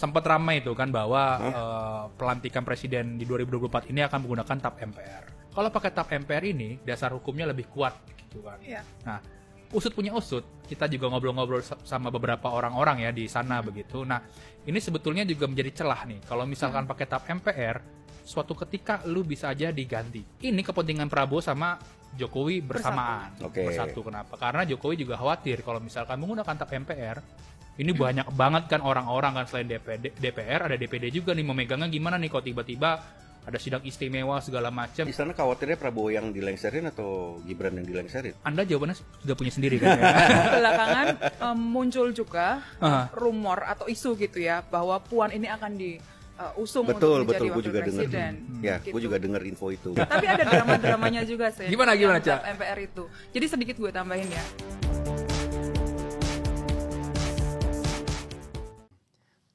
sempat ramai itu kan bahwa pelantikan presiden di 2024 ini akan menggunakan tap MPR. Kalau pakai tap MPR ini dasar hukumnya lebih kuat gitu kan. Yeah. Nah, usut punya usut, kita juga ngobrol-ngobrol sama beberapa orang-orang ya di sana begitu. Nah, ini sebetulnya juga menjadi celah nih. Kalau misalkan pakai tap MPR, suatu ketika lu bisa aja diganti. Ini kepentingan Prabowo sama Jokowi bersamaan. Bersatu. Kenapa? Karena Jokowi juga khawatir kalau misalkan menggunakan tap MPR, ini banyak banget kan orang-orang kan selain DPR, ada DPD juga nih memegangnya gimana nih kalau tiba-tiba ada sidang istimewa segala macam. Di sana khawatirnya Prabowo yang dilengserin atau Gibran yang dilengserin? Anda jawabannya sudah punya sendiri kan ya? Belakangan muncul juga rumor atau isu gitu ya bahwa Puan ini akan diusung untuk menjadi wakil presiden. Ya, gitu. Gue juga dengar info itu. Tapi ada drama-dramanya juga sih. Gimana Cak? MPR itu. Jadi sedikit gue tambahin ya.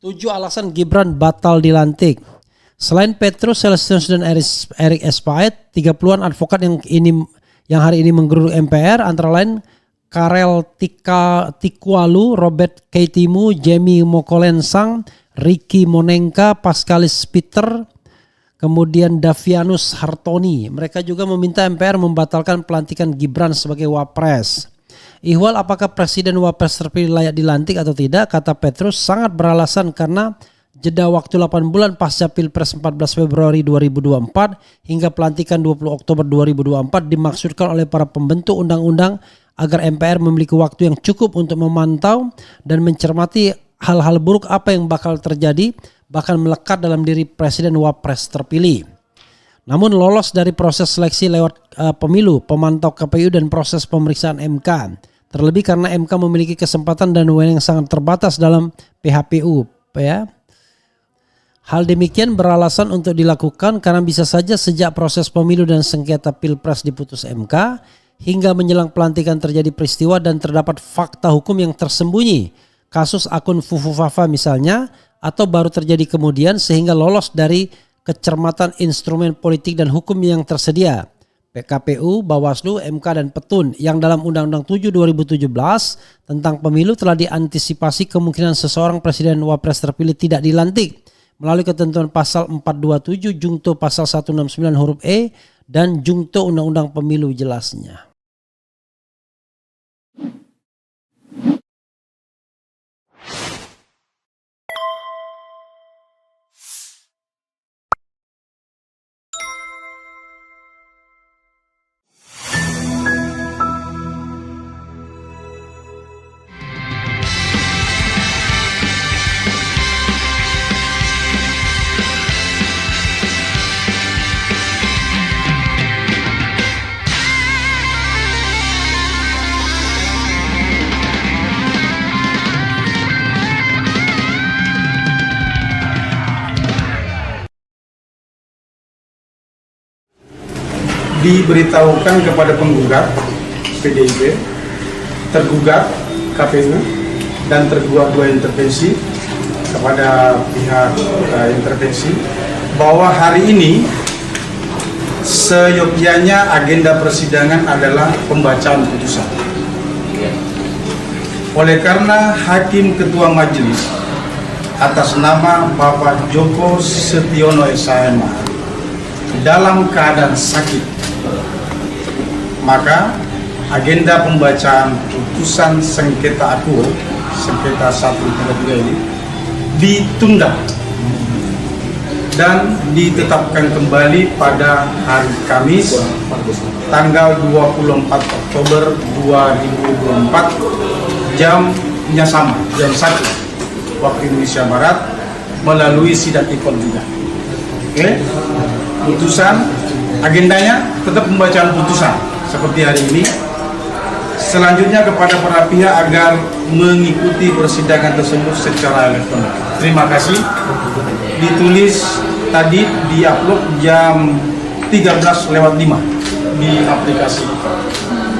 Tujuh alasan Gibran batal dilantik. Selain Petrus Celestinus dan Erik S. Pahit, 30-an advokat yang hari ini menggeruduk MPR antara lain Karel Tikwalu, Robert Keitimu, Jamie Mokolensang, Ricky Monengka, Pascalis Peter, kemudian Davianus Hartoni. Mereka juga meminta MPR membatalkan pelantikan Gibran sebagai wapres. Ihwal apakah Presiden Wapres terpilih layak dilantik atau tidak, kata Petrus sangat beralasan karena jeda waktu 8 bulan pasca Pilpres 14 Februari 2024 hingga pelantikan 20 Oktober 2024 dimaksudkan oleh para pembentuk undang-undang agar MPR memiliki waktu yang cukup untuk memantau dan mencermati hal-hal buruk apa yang bakal terjadi, bahkan melekat dalam diri Presiden Wapres terpilih. Namun lolos dari proses seleksi lewat pemilu, pemantau KPU dan proses pemeriksaan MK. Terlebih karena MK memiliki kesempatan dan wewenang yang sangat terbatas dalam PHPU. Ya. Hal demikian beralasan untuk dilakukan karena bisa saja sejak proses pemilu dan sengketa Pilpres diputus MK, hingga menjelang pelantikan terjadi peristiwa dan terdapat fakta hukum yang tersembunyi. Kasus akun Fufufafa misalnya, atau baru terjadi kemudian sehingga lolos dari kecermatan instrumen politik dan hukum yang tersedia. PKPU, Bawaslu, MK dan Petun yang dalam Undang-Undang 7 2017 tentang pemilu telah diantisipasi kemungkinan seseorang presiden wapres terpilih tidak dilantik melalui ketentuan pasal 427 Jungto pasal 169 huruf E dan Jungto Undang-Undang Pemilu jelasnya. Diberitahukan kepada penggugat PDIP, tergugat KPU dan tergugat dua intervensi kepada pihak intervensi bahwa hari ini seyogyanya agenda persidangan adalah pembacaan putusan. Oleh karena Hakim Ketua Majelis atas nama Bapak Joko Setiono SHM dalam keadaan sakit, maka agenda pembacaan putusan sengketa aku, sengketa 133 ini ditunda dan ditetapkan kembali pada hari Kamis tanggal 24 Oktober 2024 jamnya sama, jam 1 waktu Indonesia Barat melalui sidang ikon juga. Oke, putusan agendanya tetap pembacaan putusan seperti hari ini. Selanjutnya kepada para pihak agar mengikuti persidangan tersebut secara elektronik. Terima kasih. Ditulis tadi diupload jam 13:05 di aplikasi.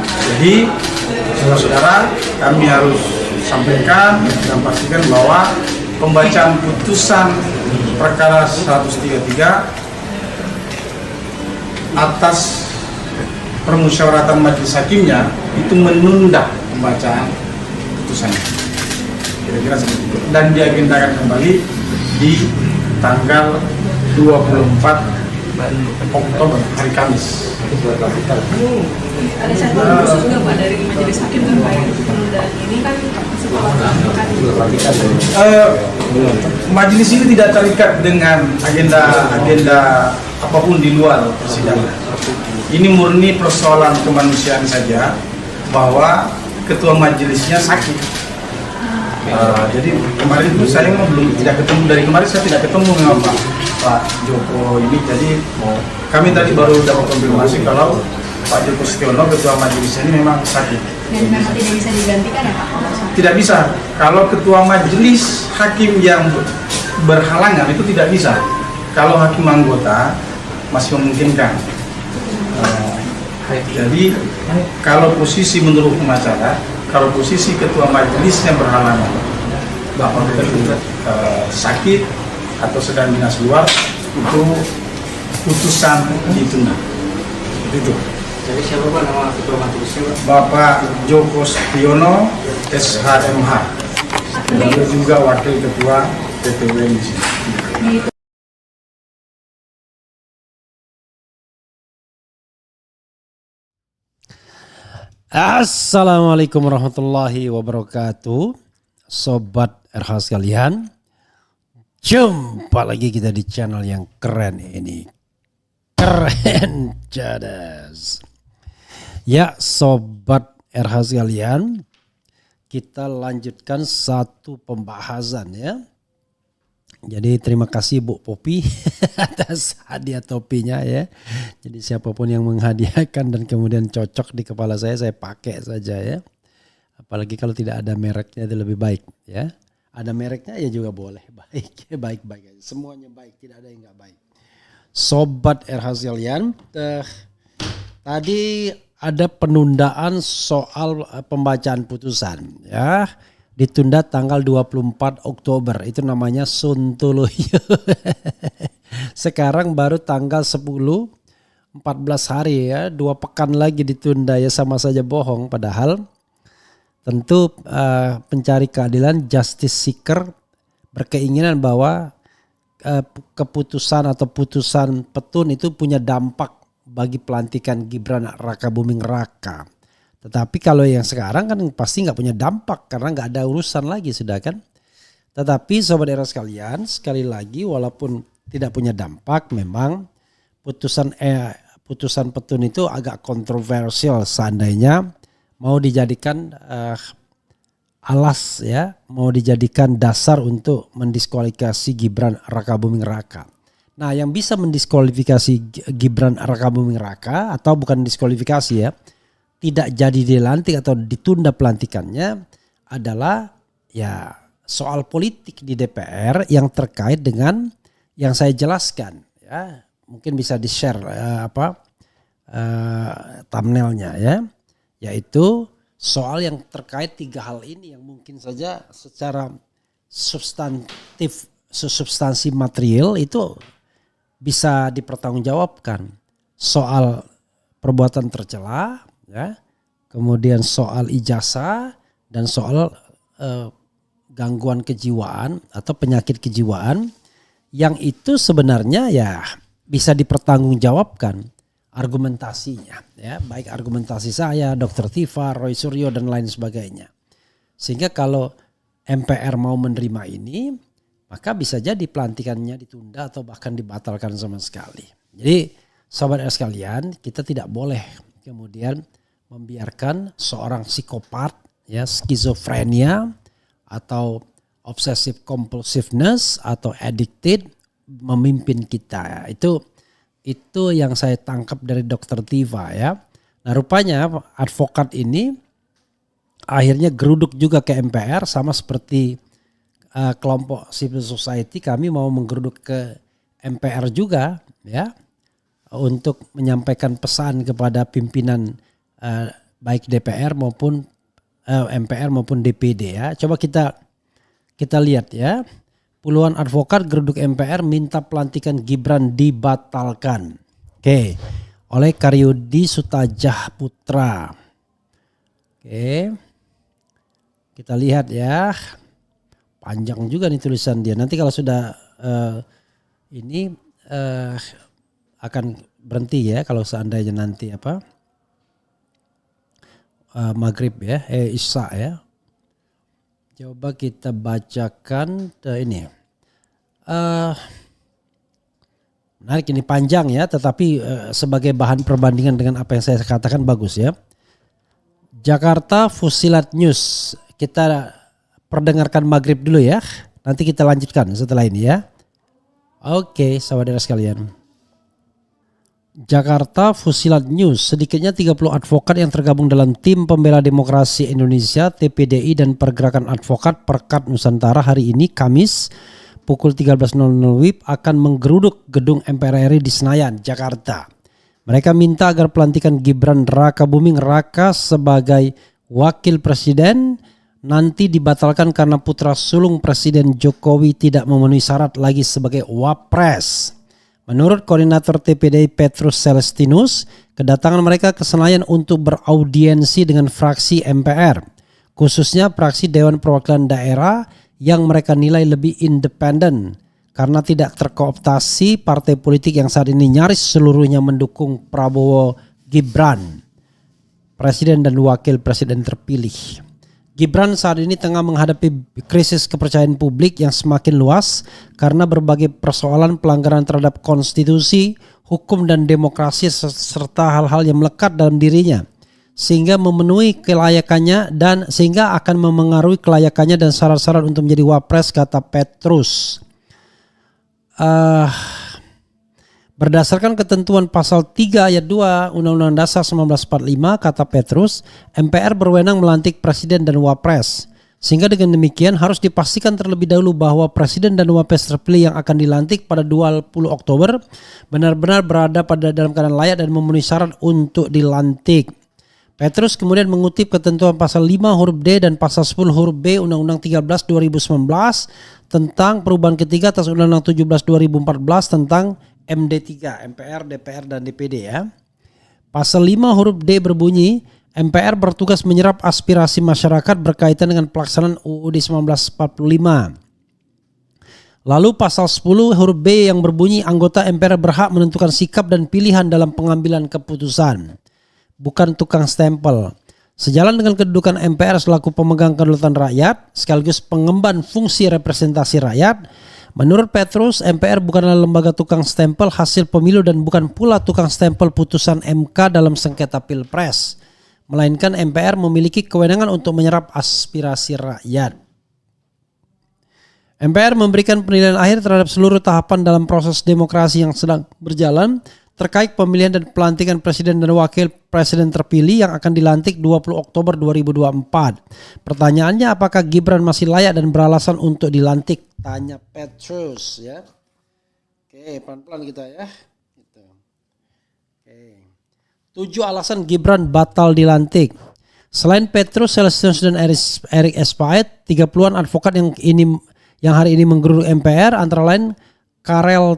Jadi saudara-saudara, kami harus sampaikan dan pastikan bahwa pembacaan putusan perkara 133 atas permusyawaratan majelis hakimnya itu menunda pembacaan putusannya. Kira-kira seperti itu. Dan diagendakan kembali di tanggal 24 Oktober, hari Kamis. Ada catatan khusus nggak Pak dari majelis hakim terkait penundaan ini kan majelis ini tidak terikat dengan agenda apapun di luar persidangan. Ini murni persoalan kemanusiaan saja, bahwa ketua majelisnya sakit. Jadi kemarin itu saya belum tidak ketemu, dari kemarin saya tidak ketemu dengan Pak Joko ini. Jadi kami tadi baru dapat konfirmasi kalau Pak Joko Setiono ketua majelis ini memang sakit. dan memang tidak bisa digantikan ya Pak? Tidak bisa. Kalau ketua majelis hakim yang berhalangan itu tidak bisa. Kalau hakim anggota masih memungkinkan. Jadi kalau posisi menurut hukum acara, kalau posisi ketua majelisnya berhalangan, bapak itu sakit atau sedang dinas luar, itu putusan ditunda. Itu. Jadi siapa Pak nama ketua majelisnya? Bapak Joko Setiono, SHMH. Beliau juga wakil ketua PPW di sini. Assalamualaikum warahmatullahi wabarakatuh. Sobat RH sekalian, jumpa lagi kita di channel yang keren ini. Keren cadas. Ya Sobat RH sekalian, kita lanjutkan satu pembahasan ya. Jadi terima kasih Bu Popi atas hadiah topinya ya. Jadi siapapun yang menghadiahkan dan kemudian cocok di kepala saya pakai saja ya. Apalagi kalau tidak ada mereknya itu lebih baik ya. Ada mereknya ya juga boleh, baik-baik aja. Semuanya baik, tidak ada yang nggak baik. Sobat RH sekalian, tadi ada penundaan soal pembacaan putusan ya. Ditunda tanggal 24 Oktober, itu namanya Sontoloyo. Sekarang baru tanggal 10, 14 hari ya, 2 pekan lagi ditunda ya, sama saja bohong. Padahal tentu pencari keadilan, justice seeker berkeinginan bahwa keputusan atau putusan petun itu punya dampak bagi pelantikan Gibran Rakabuming Raka. Tetapi kalau yang sekarang kan pasti nggak punya dampak karena nggak ada urusan lagi sudah kan. Tetapi Sobat RH sekalian, sekali lagi walaupun tidak punya dampak, memang putusan petun itu agak kontroversial seandainya mau dijadikan alas ya, mau dijadikan dasar untuk mendiskualifikasi Gibran Rakabuming Raka. Nah, yang bisa mendiskualifikasi Gibran Rakabuming Raka atau bukan diskualifikasi ya, tidak jadi dilantik atau ditunda pelantikannya adalah ya soal politik di DPR yang terkait dengan yang saya jelaskan ya. Mungkin bisa di-share thumbnailnya ya. Yaitu soal yang terkait 3 hal ini yang mungkin saja secara substansi material itu bisa dipertanggungjawabkan. Soal perbuatan tercela ya, kemudian soal ijazah dan soal gangguan kejiwaan atau penyakit kejiwaan yang itu sebenarnya ya bisa dipertanggungjawabkan argumentasinya ya, baik argumentasi saya, Dr. Tifa, Roy Suryo dan lain sebagainya. Sehingga kalau MPR mau menerima ini, maka bisa jadi pelantikannya ditunda atau bahkan dibatalkan sama sekali. Jadi Sobat sekalian, kita tidak boleh kemudian membiarkan seorang psikopat ya, skizofrenia atau obsessive compulsiveness atau addicted memimpin kita. Itu yang saya tangkap dari Dr. Tiva ya. Nah, rupanya advokat ini akhirnya geruduk juga ke MPR sama seperti kelompok civil society, kami mau menggeruduk ke MPR juga ya, untuk menyampaikan pesan kepada pimpinan baik DPR maupun MPR maupun DPD ya. Coba kita lihat ya. Puluhan advokat geruduk MPR minta pelantikan Gibran dibatalkan. Oke. Oleh Karyudi Sutajah Putra. Oke. Kita lihat ya. Panjang juga nih tulisan dia. Nanti kalau sudah ini akan berhenti ya kalau seandainya nanti maghrib ya, isya ya. Coba kita bacakan ini. Menarik, ini panjang ya, tetapi sebagai bahan perbandingan dengan apa yang saya katakan bagus ya. Jakarta Fusilat News. Kita perdengarkan maghrib dulu ya. Nanti kita lanjutkan setelah ini ya. Oke, saudara sekalian. Jakarta Fusilat News, sedikitnya 30 advokat yang tergabung dalam Tim Pembela Demokrasi Indonesia TPDI dan Pergerakan Advokat Perkat Nusantara hari ini Kamis pukul 13.00 WIB akan menggeruduk gedung MPR RI di Senayan, Jakarta. Mereka minta agar pelantikan Gibran Rakabuming Raka sebagai wakil presiden nanti dibatalkan karena putra sulung Presiden Jokowi tidak memenuhi syarat lagi sebagai wapres. Menurut Koordinator TPDI Petrus Celestinus, kedatangan mereka ke Senayan untuk beraudiensi dengan fraksi MPR, khususnya fraksi Dewan Perwakilan Daerah yang mereka nilai lebih independen karena tidak terkooptasi partai politik yang saat ini nyaris seluruhnya mendukung Prabowo Gibran, presiden dan wakil presiden terpilih. Gibran saat ini tengah menghadapi krisis kepercayaan publik yang semakin luas karena berbagai persoalan pelanggaran terhadap konstitusi, hukum dan demokrasi serta hal-hal yang melekat dalam dirinya sehingga memenuhi kelayakannya dan sehingga akan memengaruhi kelayakannya dan syarat-syarat untuk menjadi wapres, kata Petrus. Berdasarkan ketentuan pasal 3 ayat 2 Undang-Undang Dasar 1945, kata Petrus, MPR berwenang melantik presiden dan wapres. Sehingga dengan demikian harus dipastikan terlebih dahulu bahwa presiden dan wapres terpilih yang akan dilantik pada 20 Oktober benar-benar berada pada dalam keadaan layak dan memenuhi syarat untuk dilantik. Petrus kemudian mengutip ketentuan pasal 5 huruf D dan pasal 10 huruf B Undang-Undang 13 2019 tentang perubahan ketiga atas Undang-Undang 17 2014 tentang MD3, MPR, DPR, dan DPD ya. Pasal 5 huruf D berbunyi, MPR bertugas menyerap aspirasi masyarakat berkaitan dengan pelaksanaan UUD 1945. Lalu pasal 10 huruf B yang berbunyi, anggota MPR berhak menentukan sikap dan pilihan dalam pengambilan keputusan, bukan tukang stempel. Sejalan dengan kedudukan MPR selaku pemegang kedaulatan rakyat, sekaligus pengemban fungsi representasi rakyat, menurut Petrus, MPR bukanlah lembaga tukang stempel hasil pemilu dan bukan pula tukang stempel putusan MK dalam sengketa Pilpres, melainkan MPR memiliki kewenangan untuk menyerap aspirasi rakyat. MPR memberikan penilaian akhir terhadap seluruh tahapan dalam proses demokrasi yang sedang berjalan terkait pemilihan dan pelantikan presiden dan wakil presiden terpilih yang akan dilantik 20 Oktober 2024. Pertanyaannya, apakah Gibran masih layak dan beralasan untuk dilantik? Tanya Petrus ya. Oke, pelan-pelan kita ya. Gitu. Oke. 7 alasan Gibran batal dilantik. Selain Petrus Celestinus dan Erick Espaet, 30-an advokat yang hari ini menggeruduk MPR antara lain Karel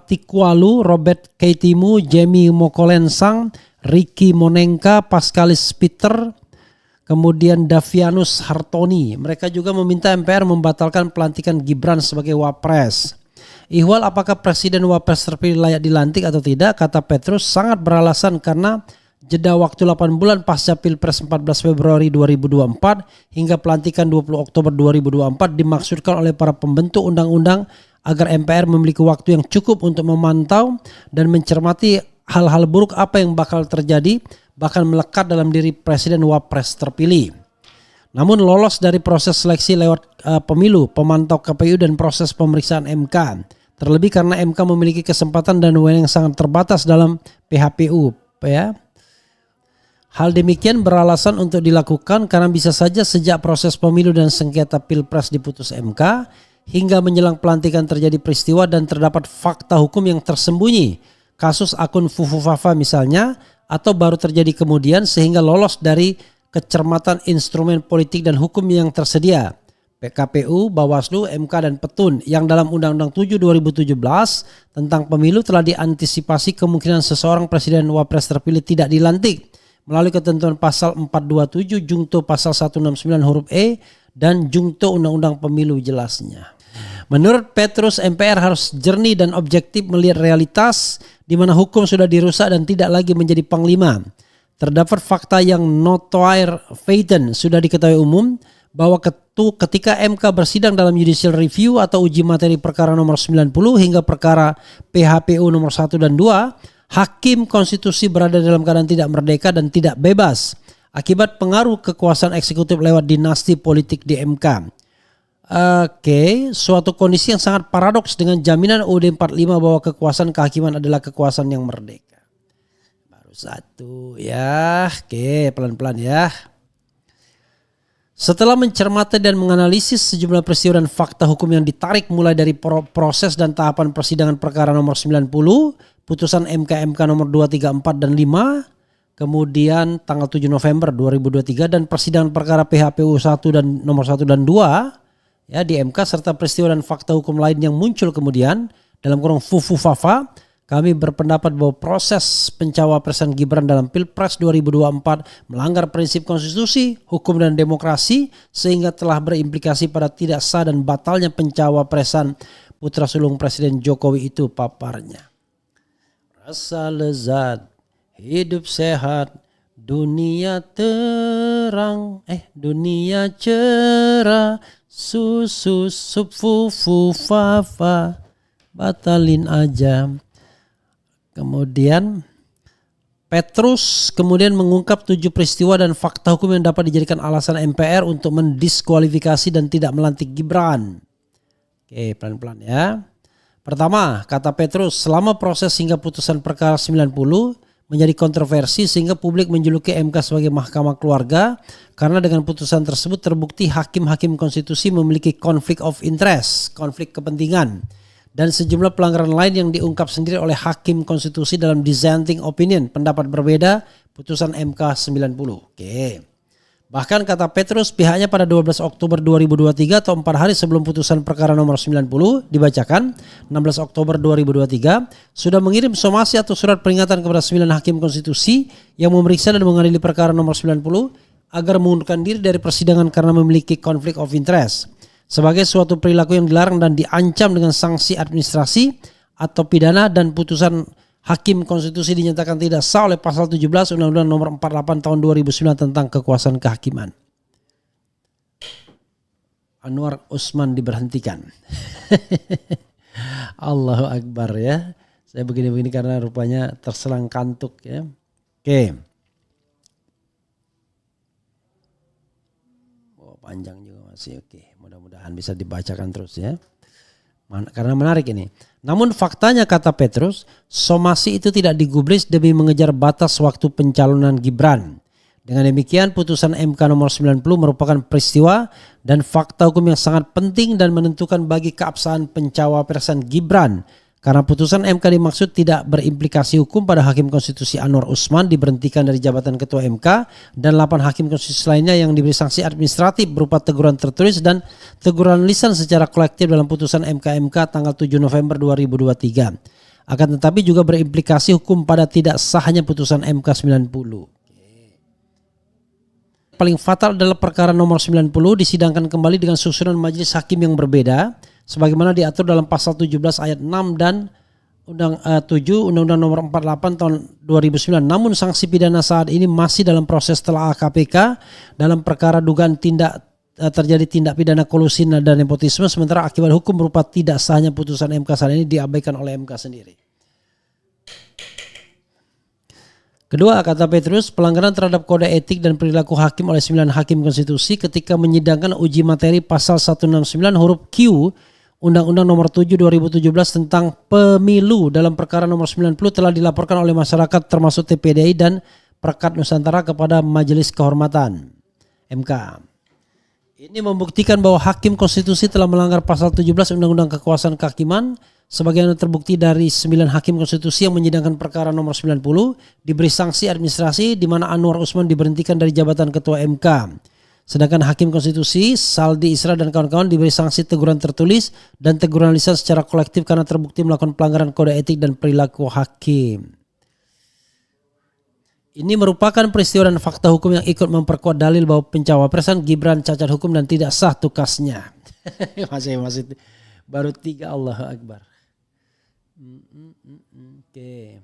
Tikwalu, Robert Keitimu, Jamie Mokolensang, Ricky Monengka, Pascalis Peter, kemudian Davianus Hartoni. Mereka juga meminta MPR membatalkan pelantikan Gibran sebagai wapres. Ihwal apakah presiden wapres terpilih layak dilantik atau tidak, kata Petrus sangat beralasan karena jeda waktu 8 bulan pasca Pilpres 14 Februari 2024 hingga pelantikan 20 Oktober 2024 dimaksudkan oleh para pembentuk undang-undang agar MPR memiliki waktu yang cukup untuk memantau dan mencermati hal-hal buruk apa yang bakal terjadi bahkan melekat dalam diri presiden wapres terpilih. Namun lolos dari proses seleksi lewat pemilu, pemantau KPU dan proses pemeriksaan MK. Terlebih karena MK memiliki kesempatan dan wewenang yang sangat terbatas dalam PHPU ya. Hal demikian beralasan untuk dilakukan karena bisa saja sejak proses pemilu dan sengketa Pilpres diputus MK hingga menjelang pelantikan terjadi peristiwa dan terdapat fakta hukum yang tersembunyi, kasus akun Fufufafa misalnya, atau baru terjadi kemudian sehingga lolos dari kecermatan instrumen politik dan hukum yang tersedia, PKPU, Bawaslu, MK, dan Petun yang dalam Undang-Undang 7 2017 tentang pemilu telah diantisipasi kemungkinan seseorang presiden wapres terpilih tidak dilantik melalui ketentuan pasal 427 Jungto pasal 169 huruf E dan Jungto Undang-Undang Pemilu jelasnya. Menurut Petrus, MPR harus jernih dan objektif melihat realitas di mana hukum sudah dirusak dan tidak lagi menjadi panglima. Terdapat fakta yang notoire feiten sudah diketahui umum bahwa ketika MK bersidang dalam judicial review atau uji materi perkara nomor 90 hingga perkara PHPU nomor 1 dan 2, hakim konstitusi berada dalam keadaan tidak merdeka dan tidak bebas akibat pengaruh kekuasaan eksekutif lewat dinasti politik di MK. Oke, suatu kondisi yang sangat paradoks dengan jaminan UUD 45 bahwa kekuasaan kehakiman adalah kekuasaan yang merdeka. Baru satu ya, oke pelan-pelan ya. Setelah mencermati dan menganalisis sejumlah peristiwa dan fakta hukum yang ditarik mulai dari proses dan tahapan persidangan perkara nomor 90, putusan MK nomor 2, 3, 4, dan 5, kemudian tanggal 7 November 2023 dan persidangan perkara PHPU 1 dan nomor 1 dan 2 ya di MK serta peristiwa dan fakta hukum lain yang muncul kemudian dalam kurung fufu-fafa, kami berpendapat bahwa proses pencawapresan Gibran dalam Pilpres 2024 melanggar prinsip konstitusi, hukum dan demokrasi sehingga telah berimplikasi pada tidak sah dan batalnya pencawapresan putra sulung Presiden Jokowi itu, paparnya. Rasa lezat, hidup sehat, dunia terang, dunia cerah, susu sup fufu fafa, batalin aja. Kemudian Petrus kemudian mengungkap 7 peristiwa dan fakta hukum yang dapat dijadikan alasan MPR untuk mendiskualifikasi dan tidak melantik Gibran. Oke, pelan-pelan ya. Pertama, kata Petrus, selama proses hingga putusan perkara 90 menjadi kontroversi sehingga publik menjuluki MK sebagai mahkamah keluarga karena dengan putusan tersebut terbukti hakim-hakim konstitusi memiliki konflik of interest, konflik kepentingan, dan sejumlah pelanggaran lain yang diungkap sendiri oleh hakim konstitusi dalam dissenting opinion, pendapat berbeda, putusan MK 90. Oke. Bahkan kata Petrus, pihaknya pada 12 Oktober 2023 atau 4 hari sebelum putusan perkara nomor 90 dibacakan, 16 Oktober 2023, sudah mengirim somasi atau surat peringatan kepada 9 hakim konstitusi yang memeriksa dan mengadili perkara nomor 90 agar mengundurkan diri dari persidangan karena memiliki konflik of interest sebagai suatu perilaku yang dilarang dan diancam dengan sanksi administrasi atau pidana, dan putusan hakim konstitusi dinyatakan tidak sah oleh pasal 17 Undang-Undang nomor 48 tahun 2009 tentang kekuasaan kehakiman. Anwar Usman diberhentikan. Allahu Akbar ya. Saya begini-begini karena rupanya terselang kantuk ya. Oke. Oh, panjang juga masih. Oke. Mudah-mudahan bisa dibacakan terus ya. Karena menarik ini. Namun faktanya, kata Petrus, somasi itu tidak digubris demi mengejar batas waktu pencalonan Gibran. Dengan demikian putusan MK nomor 90 merupakan peristiwa dan fakta hukum yang sangat penting dan menentukan bagi keabsahan pencawapresan Gibran. Karena putusan MK dimaksud tidak berimplikasi hukum pada hakim konstitusi Anwar Usman diberhentikan dari jabatan ketua MK dan 8 hakim konstitusi lainnya yang diberi sanksi administratif berupa teguran tertulis dan teguran lisan secara kolektif dalam putusan MK tanggal 7 November 2023. Akan tetapi juga berimplikasi hukum pada tidak sahnya putusan MK 90. Paling fatal adalah perkara nomor 90 disidangkan kembali dengan susunan majelis hakim yang berbeda sebagaimana diatur dalam pasal 17 ayat 6 dan Undang-Undang nomor 48 tahun 2009. Namun sanksi pidana saat ini masih dalam proses telaah KPK dalam perkara dugaan terjadi tindak pidana kolusi dan nepotisme, sementara akibat hukum berupa tidak sahnya putusan MK saat ini diabaikan oleh MK sendiri. Kedua, kata Petrus, pelanggaran terhadap kode etik dan perilaku hakim oleh 9 hakim konstitusi ketika menyidangkan uji materi pasal 169 huruf Q Undang-Undang nomor 7 2017 tentang pemilu dalam perkara nomor 90 telah dilaporkan oleh masyarakat termasuk TPDI dan Perkat Nusantara kepada Majelis Kehormatan MK. Ini membuktikan bahwa hakim konstitusi telah melanggar pasal 17 Undang-Undang Kekuasaan Kehakiman sebagaimana terbukti dari 9 hakim konstitusi yang menyidangkan perkara nomor 90 diberi sanksi administrasi di mana Anwar Usman diberhentikan dari jabatan ketua MK. Sedangkan hakim konstitusi Saldi Isra dan kawan-kawan diberi sanksi teguran tertulis dan teguran lisan secara kolektif karena terbukti melakukan pelanggaran kode etik dan perilaku hakim. Ini merupakan peristiwa dan fakta hukum yang ikut memperkuat dalil bahwa pencawapresan Gibran cacat hukum dan tidak sah tukasnya. Baru 3, Allahu Akbar. Oke.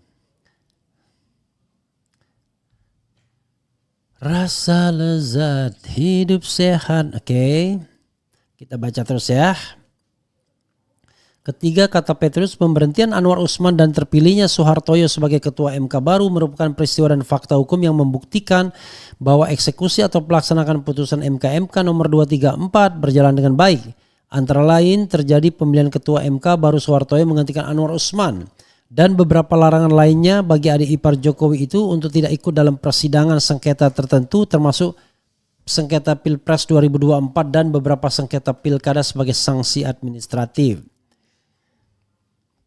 Rasa lezat hidup sehat. Oke. Kita baca terus ya. Ketiga, kata Petrus, pemberhentian Anwar Usman dan terpilihnya Soehartojo sebagai ketua MK baru merupakan peristiwa dan fakta hukum yang membuktikan bahwa eksekusi atau pelaksanaan putusan MK nomor 234 berjalan dengan baik. Antara lain terjadi pemilihan ketua MK baru Soehartojo menggantikan Anwar Usman dan beberapa larangan lainnya bagi adik ipar Jokowi itu untuk tidak ikut dalam persidangan sengketa tertentu termasuk sengketa Pilpres 2024 dan beberapa sengketa pilkada sebagai sanksi administratif.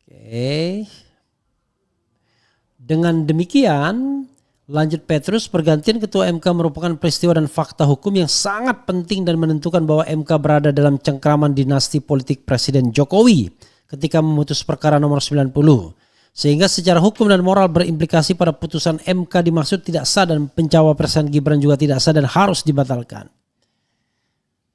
Oke. Dengan demikian, lanjut Petrus, pergantian ketua MK merupakan peristiwa dan fakta hukum yang sangat penting dan menentukan bahwa MK berada dalam cengkraman dinasti politik Presiden Jokowi ketika memutus perkara nomor 90. Sehingga secara hukum dan moral berimplikasi pada putusan MK dimaksud tidak sah dan pencawapresan Gibran juga tidak sah dan harus dibatalkan.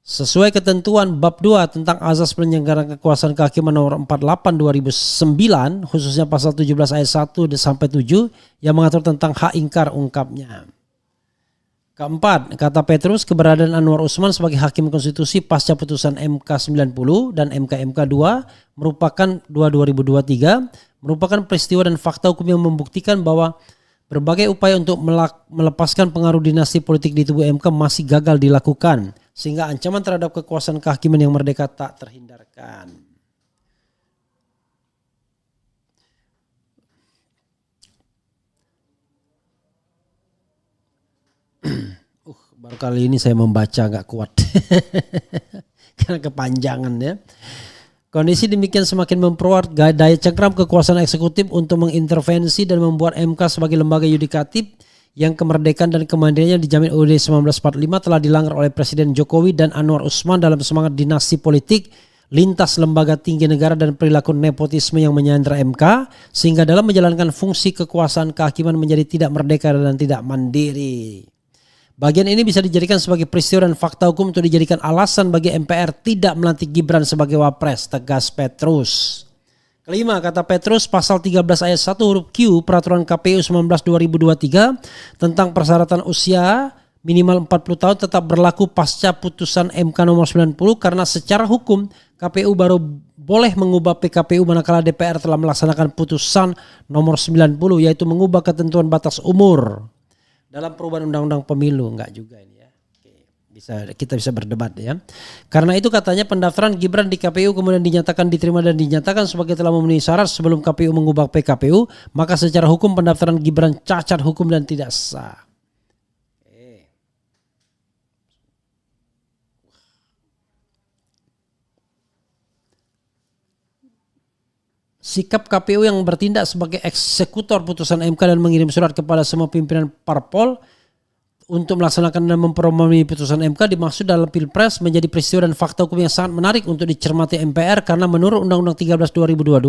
Sesuai ketentuan bab 2 tentang azas penyelenggaraan kekuasaan kehakiman nomor 48 2009 khususnya pasal 17 ayat 1 sampai 7 yang mengatur tentang hak ingkar ungkapnya. Keempat, kata Petrus, keberadaan Anwar Usman sebagai hakim konstitusi pasca putusan MK 90 dan MK 2 merupakan 2023 merupakan peristiwa dan fakta hukum yang membuktikan bahwa berbagai upaya untuk melepaskan pengaruh dinasti politik di tubuh MK masih gagal dilakukan sehingga ancaman terhadap kekuasaan kehakiman yang merdeka tak terhindarkan. Baru kali ini saya membaca agak kuat karena kepanjangan ya. Kondisi demikian semakin memperkuat daya cengkram kekuasaan eksekutif untuk mengintervensi dan membuat MK sebagai lembaga yudikatif yang kemerdekaan dan kemandiriannya dijamin UUD 1945 telah dilanggar oleh Presiden Jokowi dan Anwar Usman dalam semangat dinasti politik, lintas lembaga tinggi negara dan perilaku nepotisme yang menyandera MK sehingga dalam menjalankan fungsi kekuasaan kehakiman menjadi tidak merdeka dan tidak mandiri. Bagian ini bisa dijadikan sebagai peristiwa dan fakta hukum untuk dijadikan alasan bagi MPR tidak melantik Gibran sebagai wapres, tegas Petrus. Kelima, kata Petrus, pasal 13 ayat 1 huruf Q peraturan KPU 19/2023 tentang persyaratan usia minimal 40 tahun tetap berlaku pasca putusan MK nomor 90 karena secara hukum KPU baru boleh mengubah PKPU manakala DPR telah melaksanakan putusan nomor 90 yaitu mengubah ketentuan batas umur. Dalam perubahan undang-undang pemilu enggak juga ini ya. Oke, kita bisa berdebat ya. Karena itu katanya pendaftaran Gibran di KPU kemudian dinyatakan diterima dan dinyatakan sebagai telah memenuhi syarat sebelum KPU mengubah PKPU, maka secara hukum pendaftaran Gibran cacat hukum dan tidak sah. Oke. Sikap KPU yang bertindak sebagai eksekutor putusan MK dan mengirim surat kepada semua pimpinan parpol untuk melaksanakan dan memperoleh putusan MK dimaksud dalam Pilpres menjadi peristiwa dan fakta hukum yang sangat menarik untuk dicermati MPR karena menurut Undang-Undang 13 2022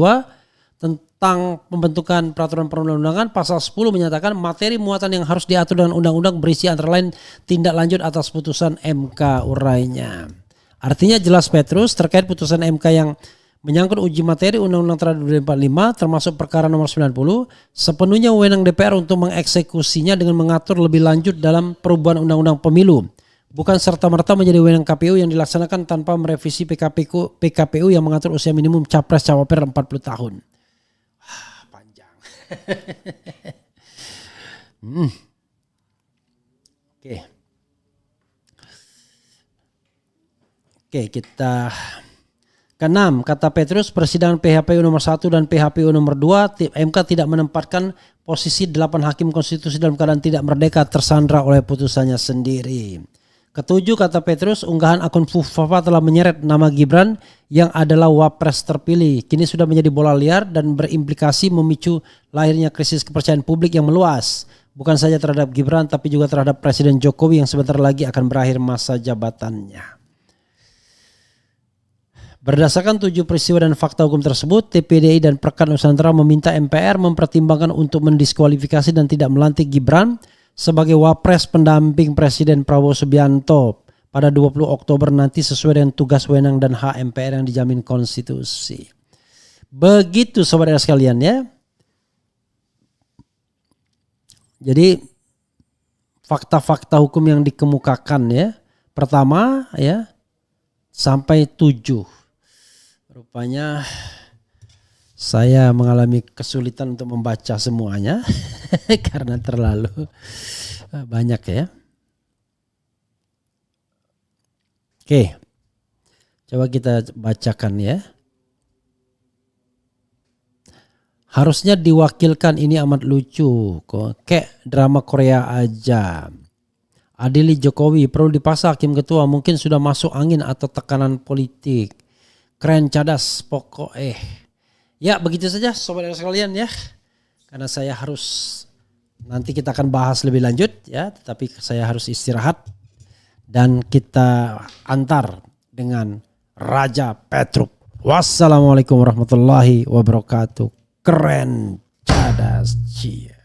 tentang pembentukan peraturan perundang-undangan pasal 10 menyatakan materi muatan yang harus diatur dengan undang-undang berisi antara lain tindak lanjut atas putusan MK urainya. Artinya jelas Petrus terkait putusan MK yang menyangkut uji materi Undang-Undang Terhadap 2045 termasuk perkara nomor 90 sepenuhnya wewenang DPR untuk mengeksekusinya dengan mengatur lebih lanjut dalam perubahan Undang-Undang Pemilu bukan serta-merta menjadi wewenang KPU yang dilaksanakan tanpa merevisi PKPU yang mengatur usia minimum capres-cawapres 40 tahun. Panjang. Oke, kita keenam, kata Petrus, persidangan PHPU nomor 1 dan PHPU nomor 2, MK tidak menempatkan posisi 8 hakim konstitusi dalam keadaan tidak merdeka tersandra oleh putusannya sendiri. Ketujuh, kata Petrus, unggahan akun Fufafa telah menyeret nama Gibran yang adalah wapres terpilih. Kini sudah menjadi bola liar dan berimplikasi memicu lahirnya krisis kepercayaan publik yang meluas. Bukan saja terhadap Gibran tapi juga terhadap Presiden Jokowi yang sebentar lagi akan berakhir masa jabatannya. Berdasarkan 7 peristiwa dan fakta hukum tersebut, TPDI dan Perkat Nusantara meminta MPR mempertimbangkan untuk mendiskualifikasi dan tidak melantik Gibran sebagai wapres pendamping Presiden Prabowo Subianto pada 20 Oktober nanti sesuai dengan tugas wewenang dan hak MPR yang dijamin konstitusi. Begitu saudara sekalian ya. Jadi fakta-fakta hukum yang dikemukakan ya. Pertama ya sampai 7. Rupanya saya mengalami kesulitan untuk membaca semuanya karena terlalu banyak ya. Oke. Coba kita bacakan ya. Harusnya diwakilkan, ini amat lucu kok. Kayak drama Korea aja. Adili Jokowi perlu dipaksa hakim ketua, mungkin sudah masuk angin atau tekanan politik. Keren, cadas, pokok Ya begitu saja sobat sekalian ya. Karena saya harus, nanti kita akan bahas lebih lanjut ya. Tetapi saya harus istirahat. Dan kita antar dengan Raja Petruk. Wassalamualaikum warahmatullahi wabarakatuh. Keren, cadas, cia.